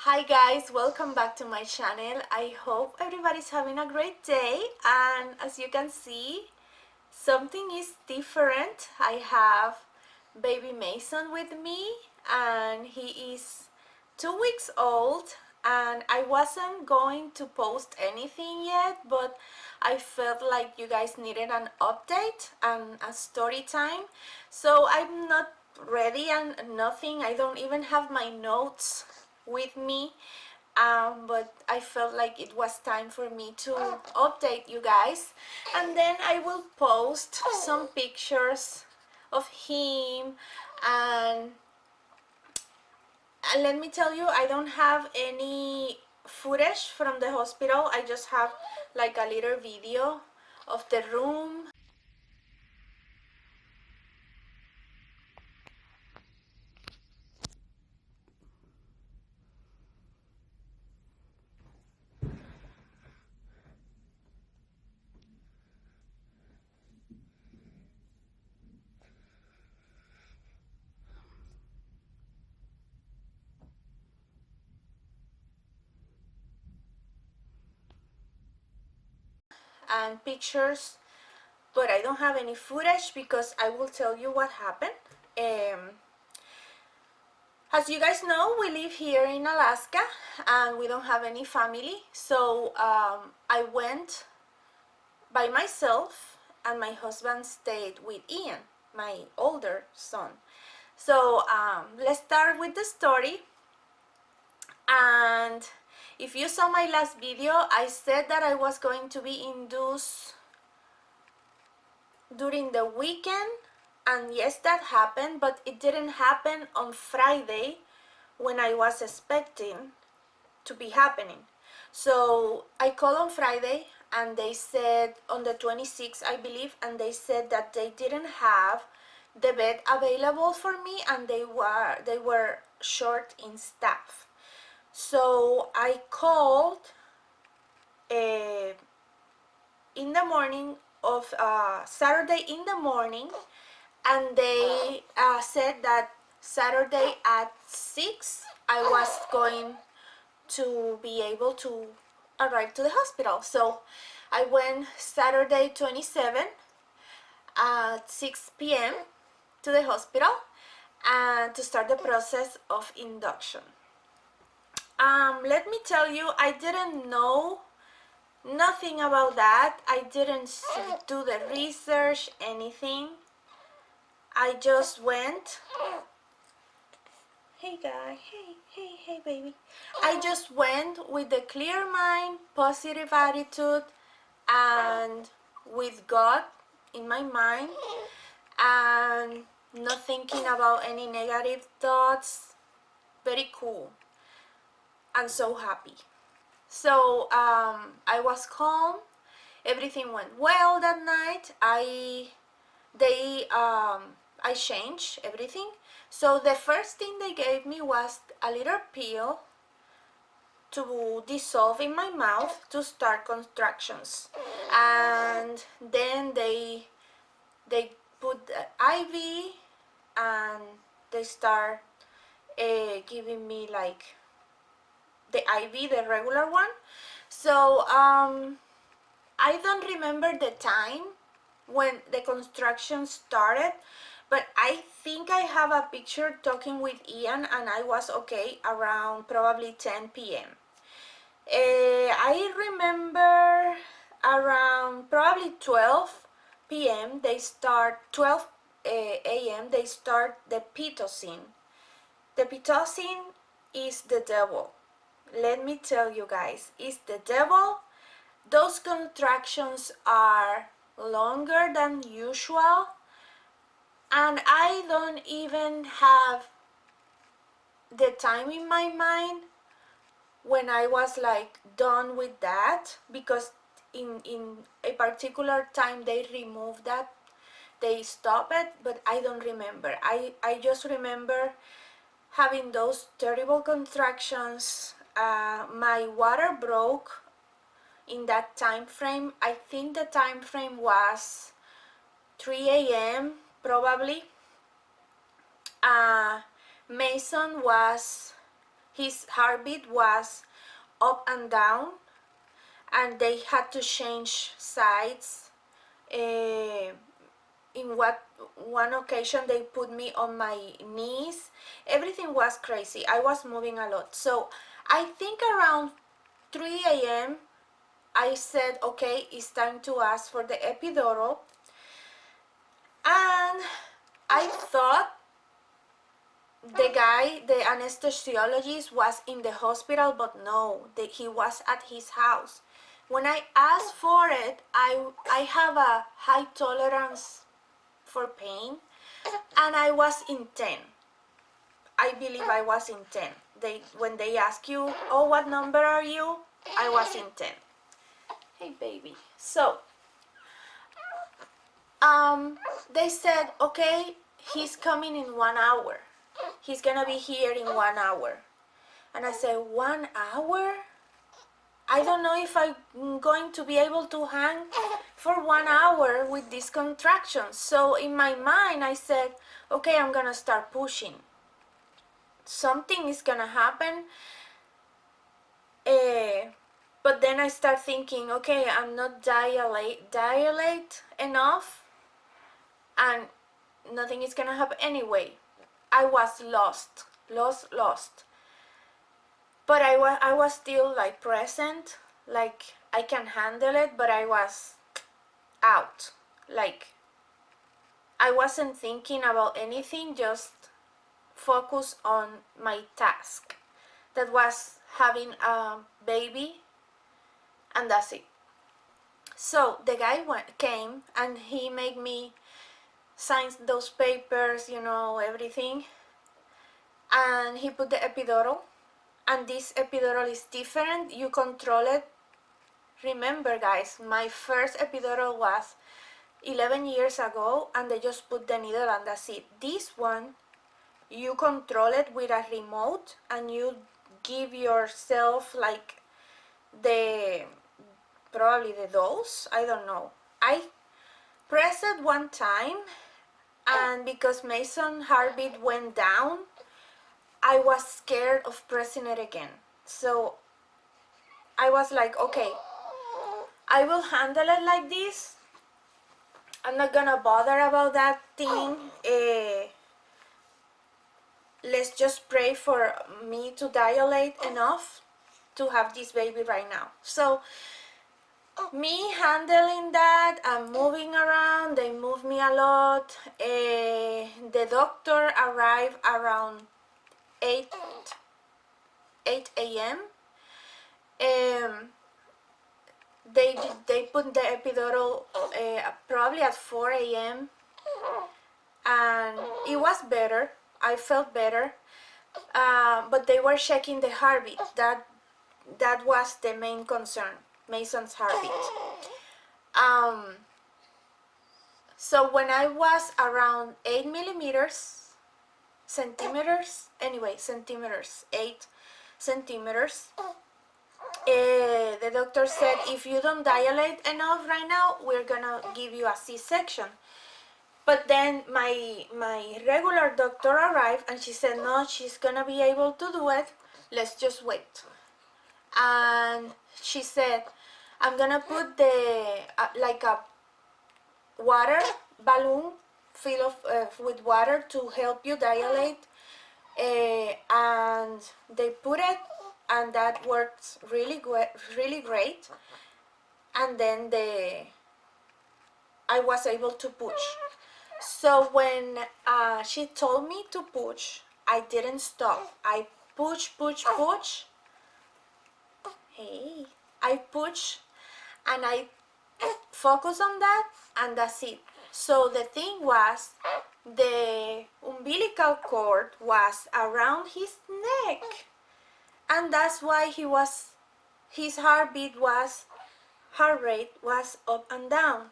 Hi guys, welcome back to my channel. I hope everybody's having a great day, and as you can see, something is different. I have baby Mason with me, and he is 2 weeks old, and I wasn't going to post anything yet, but I felt like you guys needed an update and a story time, so I'm not ready and nothing. I don't even have my notes with me, but I felt like it was time for me to update you guys, and then I will post some pictures of him. And let me tell you, I don't have any footage from the hospital. I just have like a little video of the room. And pictures, but I don't have any footage because I will tell you what happened. As you guys know, we live here in Alaska and we don't have any family, so I went by myself, and my husband stayed with Ian, my older son. So let's start with the story. And if you saw my last video, I said that I was going to be induced during the weekend, and yes, that happened, but it didn't happen on Friday when I was expecting to be happening. So I called on Friday, and they said on the 26th, I believe, and they said that they didn't have the bed available for me, and they were short in staff. So I called in the morning of Saturday in the morning, and they said that Saturday at 6 I was going to be able to arrive to the hospital. So I went Saturday 27 at 6 p.m. to the hospital and to start the process of induction. Let me tell you, I didn't know nothing about that. I didn't do the research, anything. I just went. Hey guy, hey baby. I just went with a clear mind, positive attitude, and with God in my mind, and not thinking about any negative thoughts. Very cool and so happy. So I was calm. Everything went well that night. I changed everything. So the first thing they gave me was a little pill to dissolve in my mouth to start contractions, and then they put the IV, and they start giving me like the IV, the regular one. So I don't remember the time when the construction started, but I think I have a picture talking with Ian, and I was okay around probably 10 p.m. I remember around probably 12 p.m. they start, 12 a.m. they start the Pitocin. The Pitocin is the devil. Let me tell you guys, it's the devil. Those contractions are longer than usual, and I don't even have the time in my mind when I was like done with that, because in a particular time they removed that, they stop it, but I don't remember. I just remember having those terrible contractions. My water broke in that time frame. I think the time frame was 3 a.m. probably. Mason was his heartbeat was up and down, and they had to change sides. In one occasion they put me on my knees. Everything was crazy. I was moving a lot. So I think around 3 a.m. I said, okay, it's time to ask for the epidural. And I thought the anesthesiologist was in the hospital, but no, he was at his house. When I asked for it, I have a high tolerance for pain, and I was in 10. I believe I was in 10. When they ask you, oh, what number are you? I was in 10. Hey, baby. So, they said, okay, he's coming in 1 hour. He's gonna be here in 1 hour. And I said, 1 hour? I don't know if I'm going to be able to hang for 1 hour with these contractions. So in my mind, I said, okay, I'm gonna start pushing. Something is gonna happen. But then I start thinking, okay, I'm not dilate enough, and nothing is gonna happen anyway. I was lost. But I was still like present, like I can handle it, but I was out. Like I wasn't thinking about anything, just focus on my task. That was having a baby, and that's it. So the guy came and he made me sign those papers, everything. And he put the epidural, and this epidural is different. You control it. Remember, guys, my first epidural was 11 years ago, and they just put the needle and that's it. This one, you control it with a remote, and you give yourself like probably the dose. I don't know. I pressed it one time, and because Mason's heartbeat went down, I was scared of pressing it again. So I was like, okay, I will handle it like this. I'm not gonna bother about that thing. Let's just pray for me to dilate enough to have this baby right now. So me handling that, I'm moving around, they move me a lot. The doctor arrived around 8 a.m. They put the epidural probably at 4 a.m. and it was better. I felt better, but they were checking the heartbeat. That was the main concern, Mason's heartbeat. So when I was around 8 centimeters, 8 centimeters, the doctor said, if you don't dilate enough right now, we're gonna give you a C-section. But then my regular doctor arrived, and she said, no, she's gonna be able to do it. Let's just wait. And she said, I'm gonna put like a water balloon filled with water to help you dilate. And they put it, and that works really great. And then I was able to push. So when she told me to push, I didn't stop. I push. Hey, I push, and I focus on that, and that's it. So the thing was, the umbilical cord was around his neck, and that's why his heart rate was up and down.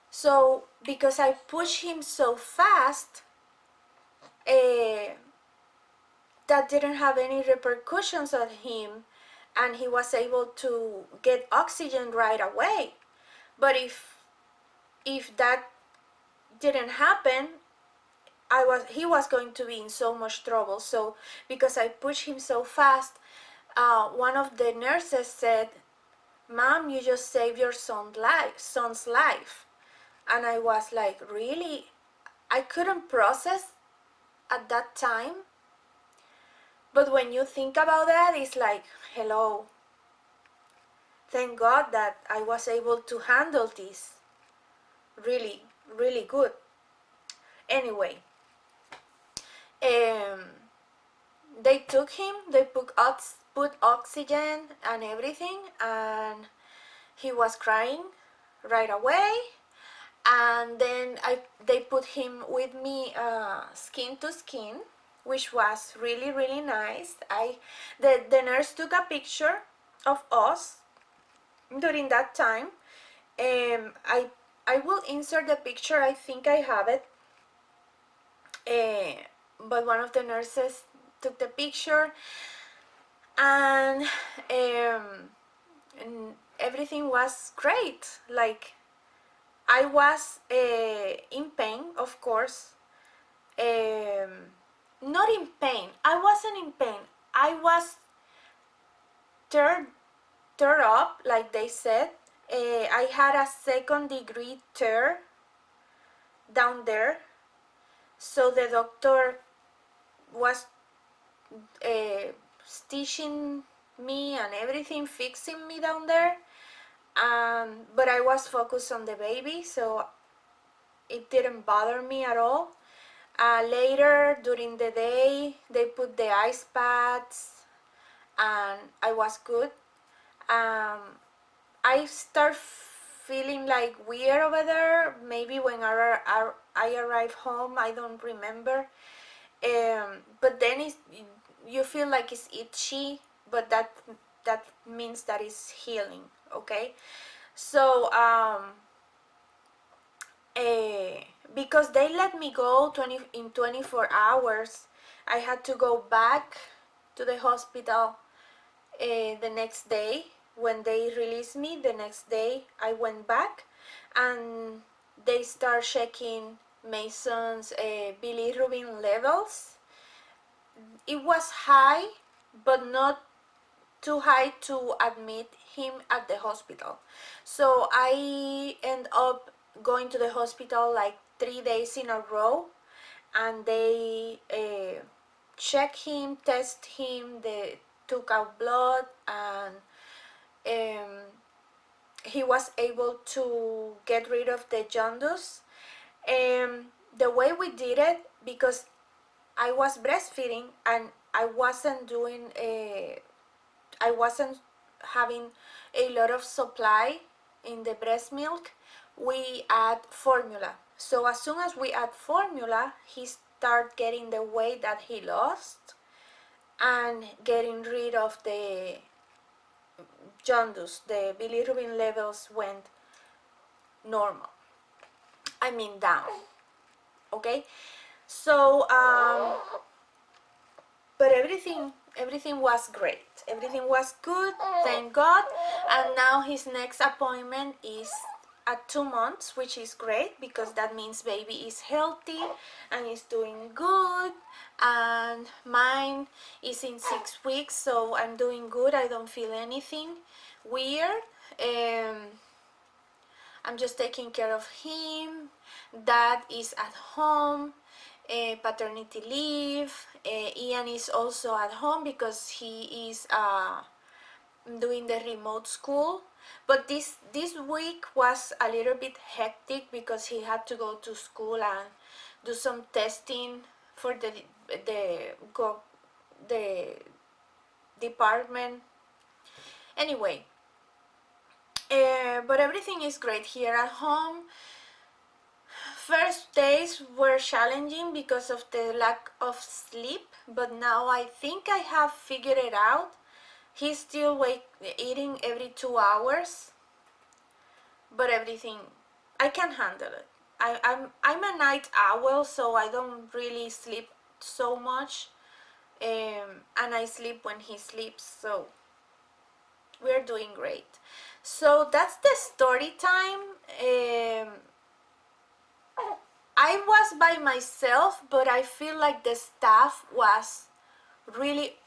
So because I pushed him so fast, that didn't have any repercussions on him, and he was able to get oxygen right away. But if that didn't happen, he was going to be in so much trouble. So because I pushed him so fast, one of the nurses said, "Mom, you just saved your son's life." And I was like, really? I couldn't process at that time. But when you think about that, it's like, hello, thank God that I was able to handle this really, really good. Anyway, um, they took him, they put oxygen and everything, and he was crying right away. And then they put him with me skin to skin, which was really, really nice. The nurse took a picture of us during that time. I will insert the picture. I think I have it. But one of the nurses took the picture, and, and everything was great. Like, I was in pain, of course. Not in pain. I wasn't in pain. I was tear up, like they said. I had a 2nd-degree tear down there. So the doctor was stitching me and everything, fixing me down there. But I was focused on the baby, so it didn't bother me at all. Later during the day, they put the ice pads, and I was good. I start feeling like weird over there. Maybe when I arrive home, I don't remember. But then you feel like it's itchy, but that means that it's healing. Okay, so because they let me go in 24 hours, I had to go back to the hospital the next day. When they released me, the next day I went back, and they start checking Mason's bilirubin levels. It was high, but not too high to admit him at the hospital. So I end up going to the hospital like 3 days in a row, and they check him, test him, they took out blood, and um, he was able to get rid of the jaundice. The way we did it, because I was breastfeeding and I wasn't having a lot of supply in the breast milk, we add formula. So as soon as we add formula, he start getting the weight that he lost and getting rid of the jaundice. The bilirubin levels went normal. I mean down. Okay, so but everything was great. Everything was good, thank God. And now his next appointment is at 2 months, which is great because that means baby is healthy and is doing good. And mine is in 6 weeks, so I'm doing good. I don't feel anything weird. I'm just taking care of him. Dad is at home, paternity leave. Ian is also at home because he is doing the remote school. But this week was a little bit hectic because he had to go to school and do some testing for the department. Anyway, but everything is great here at home. First days were challenging because of the lack of sleep, but now I think I have figured it out. He's still eating every 2 hours, but everything, I can handle it. I'm a night owl, so I don't really sleep so much, and I sleep when he sleeps, so we're doing great. So that's the story time. I was by myself, but I feel like the staff was really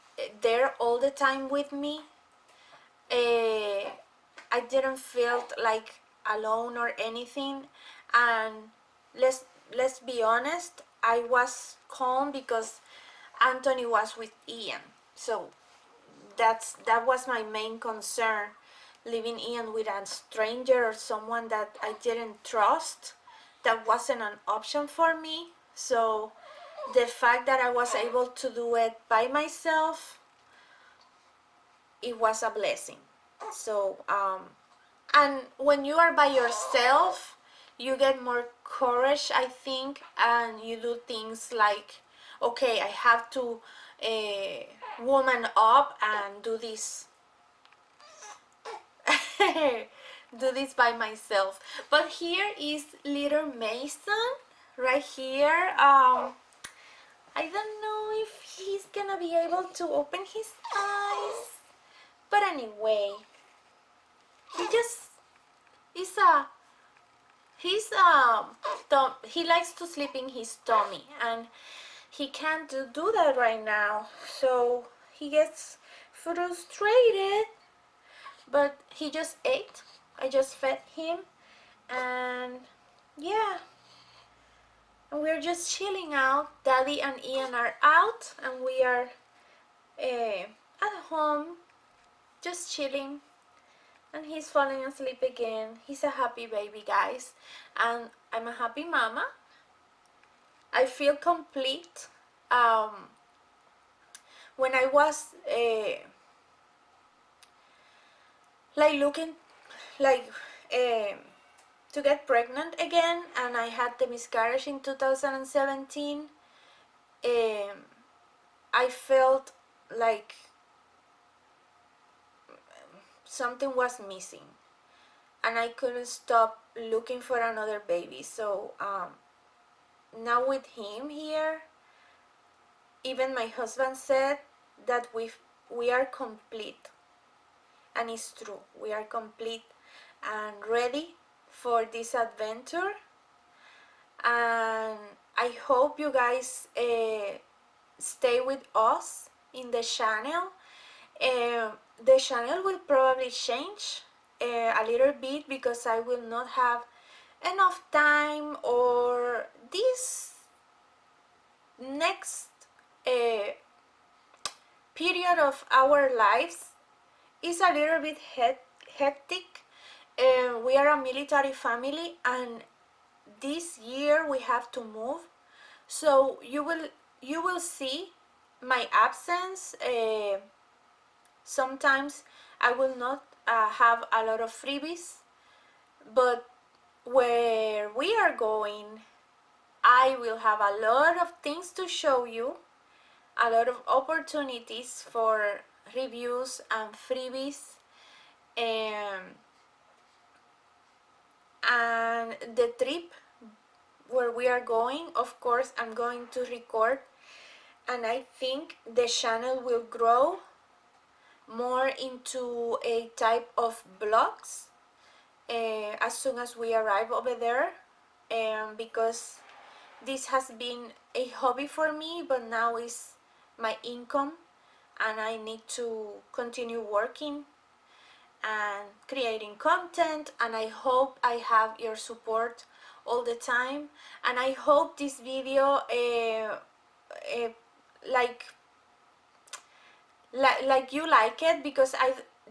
there all the time with me. I didn't feel like alone or anything, and let's let's be honest, I was calm because Anthony was with Ian, so that was my main concern. Leaving Ian with a stranger or someone that I didn't trust, that wasn't an option for me. So the fact that I was able to do it by myself, it was a blessing. So and when you are by yourself, you get more courage, I think, and you do things like, okay, I have to woman up and do this do this by myself. But here is little Mason right here. I don't know if he's gonna be able to open his eyes, but anyway, he just is a he likes to sleep in his tummy, and he can't do that right now, so he gets frustrated. But he just ate. I just fed him, and yeah, and we're just chilling out. Daddy and Ian are out, and we are at home just chilling, and he's falling asleep again. He's a happy baby, guys, and I'm a happy mama. I feel complete. When I was like looking like to get pregnant again, and I had the miscarriage in 2017, I felt like something was missing, and I couldn't stop looking for another baby. So now with him here, even my husband said that we are complete, and it's true. We are complete and ready for this adventure, and I hope you guys stay with us in the channel. The channel will probably change a little bit because I will not have enough time, or this next period of our lives is a little bit hectic. We are a military family, and this year we have to move, so you will see my absence. Sometimes I will not have a lot of freebies, but where we are going, I will have a lot of things to show you, a lot of opportunities for reviews and freebies, and the trip where we are going, of course I'm going to record, and I think the channel will grow more into a type of vlogs as soon as we arrive over there, because this has been a hobby for me, but now is my income, and I need to continue working and creating content, and I hope I have your support all the time, and I hope this video like you like it, because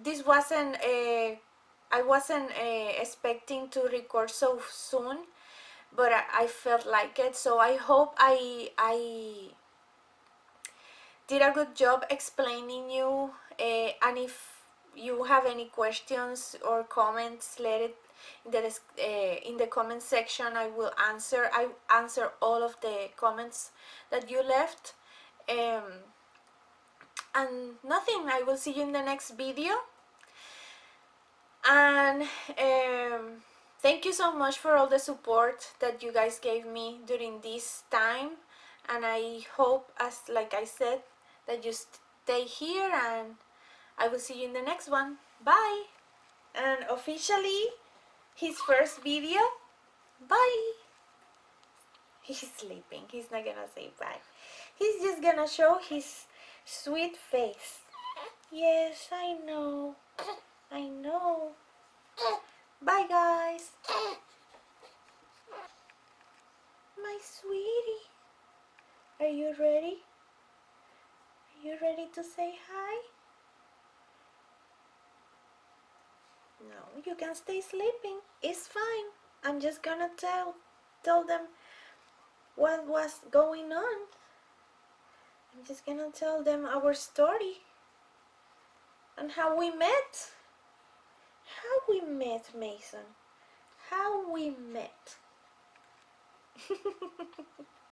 this wasn't I wasn't expecting to record so soon, but I felt like it, so I hope I did a good job explaining you, and if you have any questions or comments, let it in the comment section. I answer all of the comments that you left, and nothing, I will see you in the next video, and thank you so much for all the support that you guys gave me during this time, and I hope, as like I said, that you stay here, and I will see you in the next one. Bye. And officially his first video. Bye. He's sleeping. He's not gonna say bye. He's just gonna show his sweet face. Yes, I know. I know. Bye, guys. My sweetie. Are you ready? Are you ready to say hi? No, you can stay sleeping. It's fine. I'm just gonna tell them what was going on. I'm just gonna tell them our story and how we met. How we met, Mason. How we met.